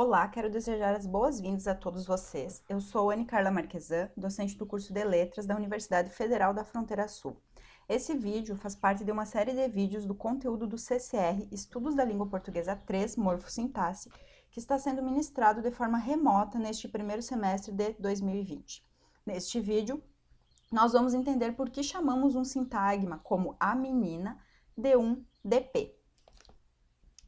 Olá, quero desejar as boas-vindas a todos vocês. Eu sou Anne Carla Marquesan, docente do curso de Letras da Universidade Federal da Fronteira Sul. Esse vídeo faz parte de uma série de vídeos do conteúdo do CCR Estudos da Língua Portuguesa 3, Morfossintaxe, que está sendo ministrado de forma remota neste primeiro semestre de 2020. Neste vídeo, nós vamos entender por que chamamos um sintagma como a menina de um DP.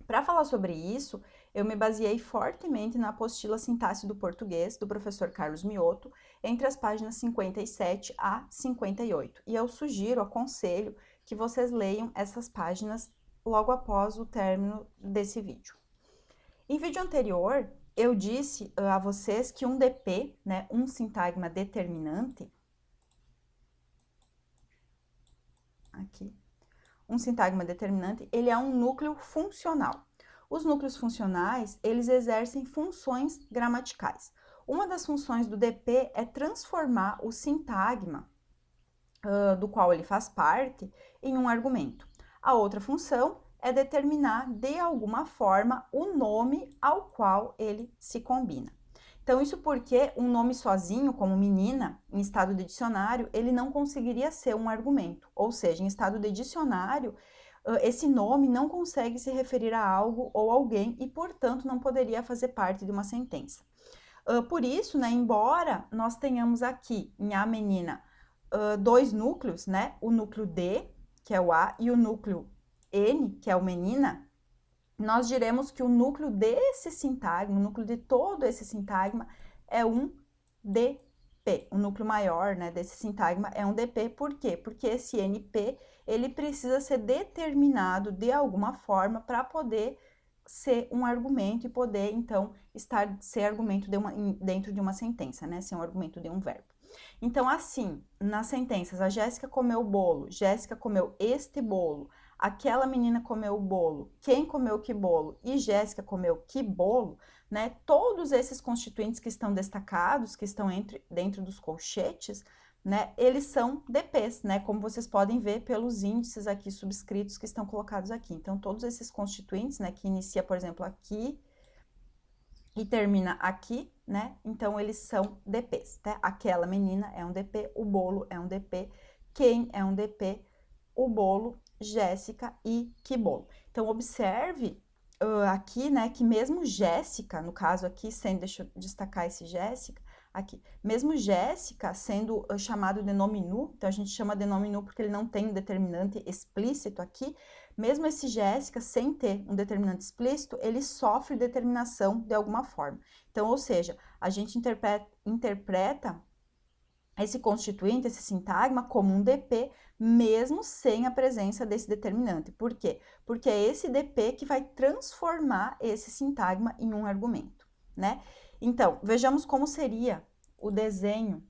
Para falar sobre isso, eu me baseei fortemente na apostila Sintaxe do Português, do professor Carlos Mioto, entre as páginas 57 a 58. E eu sugiro, aconselho, que vocês leiam essas páginas logo após o término desse vídeo. Em vídeo anterior, eu disse a vocês que um DP, né, um sintagma determinante, aqui, um sintagma determinante, ele é um núcleo funcional. Os núcleos funcionais, eles exercem funções gramaticais. Uma das funções do DP é transformar o sintagma do qual ele faz parte em um argumento. A outra função é determinar de alguma forma o nome ao qual ele se combina. Então, isso porque um nome sozinho, como menina, em estado de dicionário, ele não conseguiria ser um argumento. Ou seja, em estado de dicionário, esse nome não consegue se referir a algo ou alguém e, portanto, não poderia fazer parte de uma sentença. Por isso, né, embora nós tenhamos aqui em a menina dois núcleos, né, o núcleo D, que é o A, e o núcleo N, que é o menina, nós diremos que o núcleo desse sintagma, o núcleo de todo esse sintagma é um DP. O núcleo maior, né, desse sintagma é um DP. Por quê? Porque esse NP, ele precisa ser determinado de alguma forma para poder ser um argumento e poder, então, ser argumento dentro de uma sentença, né, ser um argumento de um verbo. Então, assim, nas sentenças, a Jéssica comeu o bolo, Jéssica comeu este bolo, aquela menina comeu o bolo, quem comeu que bolo e Jéssica comeu que bolo, né? Todos esses constituintes que estão destacados, que estão dentro dos colchetes, né? Eles são DPs, né? Como vocês podem ver pelos índices aqui subscritos que estão colocados aqui. Então, todos esses constituintes, né? Que inicia, por exemplo, aqui e termina aqui, né? Então, eles são DPs, tá? Aquela menina é um DP, o bolo é um DP, quem é um DP, o bolo, Jéssica e que bolo. Então, observe aqui, né, que mesmo Jéssica, no caso aqui, deixa eu destacar esse Jéssica, aqui, mesmo Jéssica sendo chamado de nome nu, então a gente chama de nome nu porque ele não tem um determinante explícito aqui, mesmo esse Jéssica, sem ter um determinante explícito, ele sofre determinação de alguma forma. Então, ou seja, a gente interpreta esse constituinte, esse sintagma, como um DP, mesmo sem a presença desse determinante. Por quê? Porque é esse DP que vai transformar esse sintagma em um argumento, né? Então, vejamos como seria o desenho,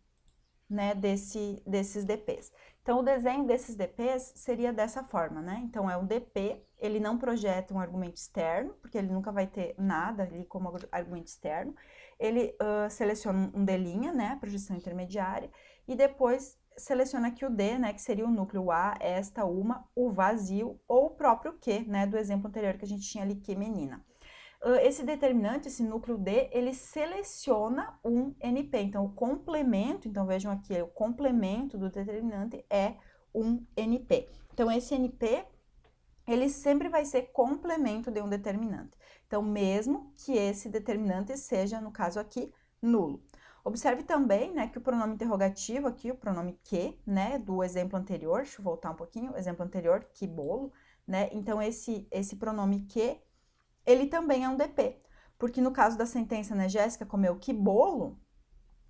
né, desses DPs. Então, o desenho desses DPs seria dessa forma, né? Então, é um DP, ele não projeta um argumento externo, porque ele nunca vai ter nada ali como argumento externo. Ele seleciona um D', né, a projeção intermediária, e depois seleciona aqui o D, né, que seria o núcleo A, esta, uma, o vazio, ou o próprio que, né, do exemplo anterior que a gente tinha ali, que menina. Esse determinante, esse núcleo D, ele seleciona um NP. Então, o complemento, então vejam aqui, o complemento do determinante é um NP. Então, esse NP, ele sempre vai ser complemento de um determinante. Então, mesmo que esse determinante seja, no caso aqui, nulo. Observe também, né, que o pronome interrogativo aqui, o pronome que, né, do exemplo anterior, deixa eu voltar um pouquinho, o exemplo anterior, que bolo, né, então esse pronome que, ele também é um DP, porque no caso da sentença, né, Jéssica comeu que bolo,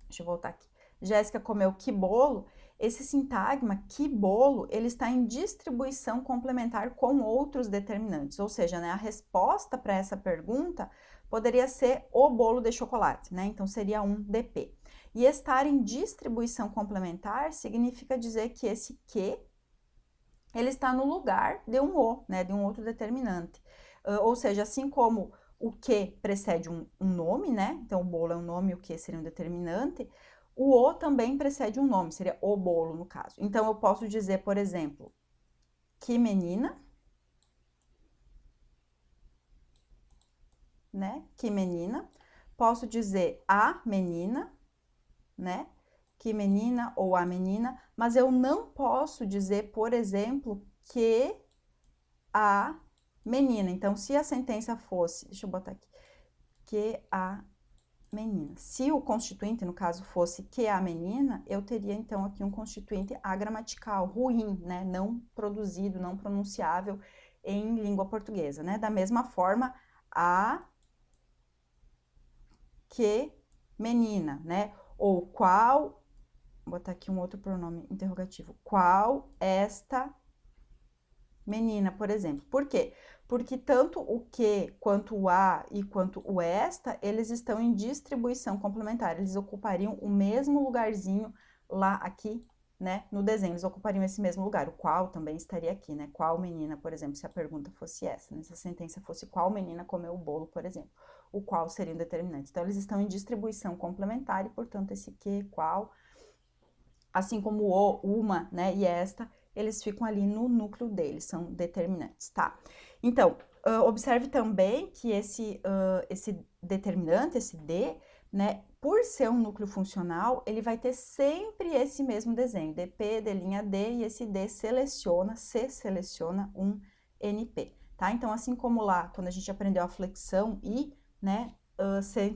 deixa eu voltar aqui, Jéssica comeu que bolo, esse sintagma, que bolo, ele está em distribuição complementar com outros determinantes, ou seja, né, a resposta para essa pergunta poderia ser o bolo de chocolate, né, então seria um DP. E estar em distribuição complementar significa dizer que esse que, ele está no lugar de um o, né, de um outro determinante. Ou seja, assim como o que precede um nome, né? Então, o bolo é um nome, o que seria um determinante. O o também precede um nome, seria o bolo, no caso. Então, eu posso dizer, por exemplo, que menina, né? Que menina. posso dizer a menina, né? Que menina ou a menina, mas eu não posso dizer, por exemplo, que a menina. Então, se a sentença fosse, deixa eu botar aqui, que a menina. Se o constituinte, no caso, fosse que a menina, eu teria, então, aqui um constituinte agramatical, ruim, né? Não produzido, não pronunciável em língua portuguesa, né? Da mesma forma, a que menina, né? Ou qual, vou botar aqui um outro pronome interrogativo, qual esta menina, por exemplo. Por quê? Porque tanto o que, quanto o a e quanto o esta, eles estão em distribuição complementar, eles ocupariam o mesmo lugarzinho lá aqui, né, no desenho, eles ocupariam esse mesmo lugar, o qual também estaria aqui, né, qual menina, por exemplo, se a pergunta fosse essa, né, se a sentença fosse qual menina comeu o bolo, por exemplo, o qual seria um determinante. Então, eles estão em distribuição complementar e, portanto, esse que, qual, assim como o, uma, né, e esta, eles ficam ali no núcleo deles, são determinantes, tá? Então, observe também que esse determinante, esse D, né, por ser um núcleo funcional, ele vai ter sempre esse mesmo desenho, DP, D' D, e esse D se seleciona um NP, tá? Então, assim como lá, quando a gente aprendeu a flexão I, né,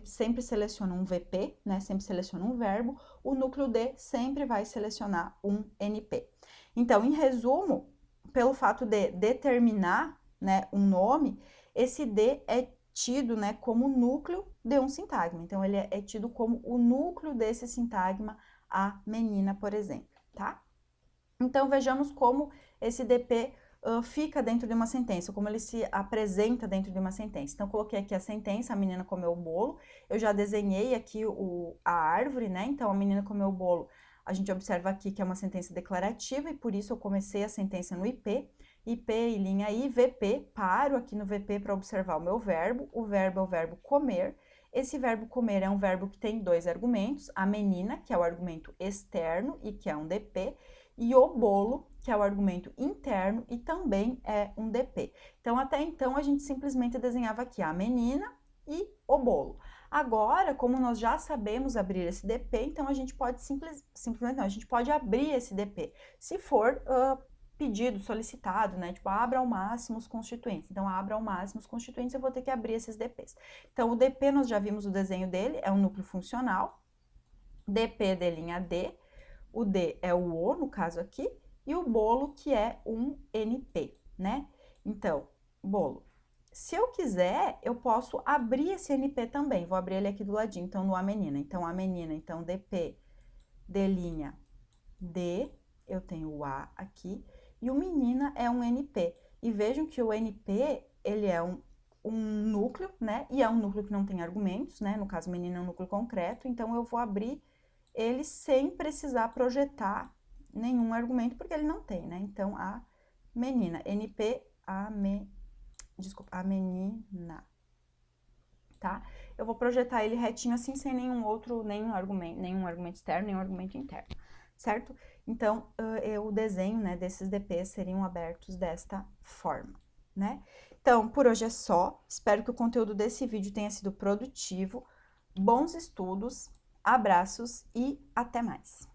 sempre seleciona um VP, né, sempre seleciona um verbo, o núcleo D sempre vai selecionar um NP. Então, em resumo, pelo fato de determinar, né, um nome, esse D é tido, né, como núcleo de um sintagma. Então, ele é tido como o núcleo desse sintagma, a menina, por exemplo, tá? Então, vejamos como esse DP fica dentro de uma sentença, como ele se apresenta dentro de uma sentença. Então, coloquei aqui a sentença, a menina comeu o bolo, eu já desenhei aqui a árvore, né? Então, a menina comeu o bolo, a gente observa aqui que é uma sentença declarativa, e por isso eu comecei a sentença no IP, IP e linha I, VP, paro aqui no VP para observar o meu verbo, o verbo é o verbo comer. Esse verbo comer é um verbo que tem dois argumentos, a menina, que é o argumento externo e que é um DP, e o bolo, que é o argumento interno e também é um DP. Então, até então, a gente simplesmente desenhava aqui a menina e o bolo. Agora, como nós já sabemos abrir esse DP, então a gente pode simplesmente não, a gente pode abrir esse DP, se for pedido, solicitado, né? Tipo, abra ao máximo os constituintes. Então, abra ao máximo os constituintes, eu vou ter que abrir esses DPs. Então, o DP, nós já vimos o desenho dele, é um núcleo funcional, DP D', D, o D é o O, no caso aqui, e o bolo, que é um NP, né? Então, bolo. Se eu quiser, eu posso abrir esse NP também. Vou abrir ele aqui do ladinho, então, no a menina. Então, a menina, então, DP, D', D, eu tenho o A aqui, e o menina é um NP. E vejam que o NP, ele é um núcleo, né? E é um núcleo que não tem argumentos, né? No caso, menina é um núcleo concreto, então eu vou abrir ele sem precisar projetar nenhum argumento, porque ele não tem, né? Então, a menina, NP, a menina, tá? Eu vou projetar ele retinho assim, sem nenhum argumento externo, nenhum argumento interno, certo? Então, o desenho, né, desses DPs seriam abertos desta forma, né? Então, por hoje é só. Espero que o conteúdo desse vídeo tenha sido produtivo. Bons estudos, abraços e até mais!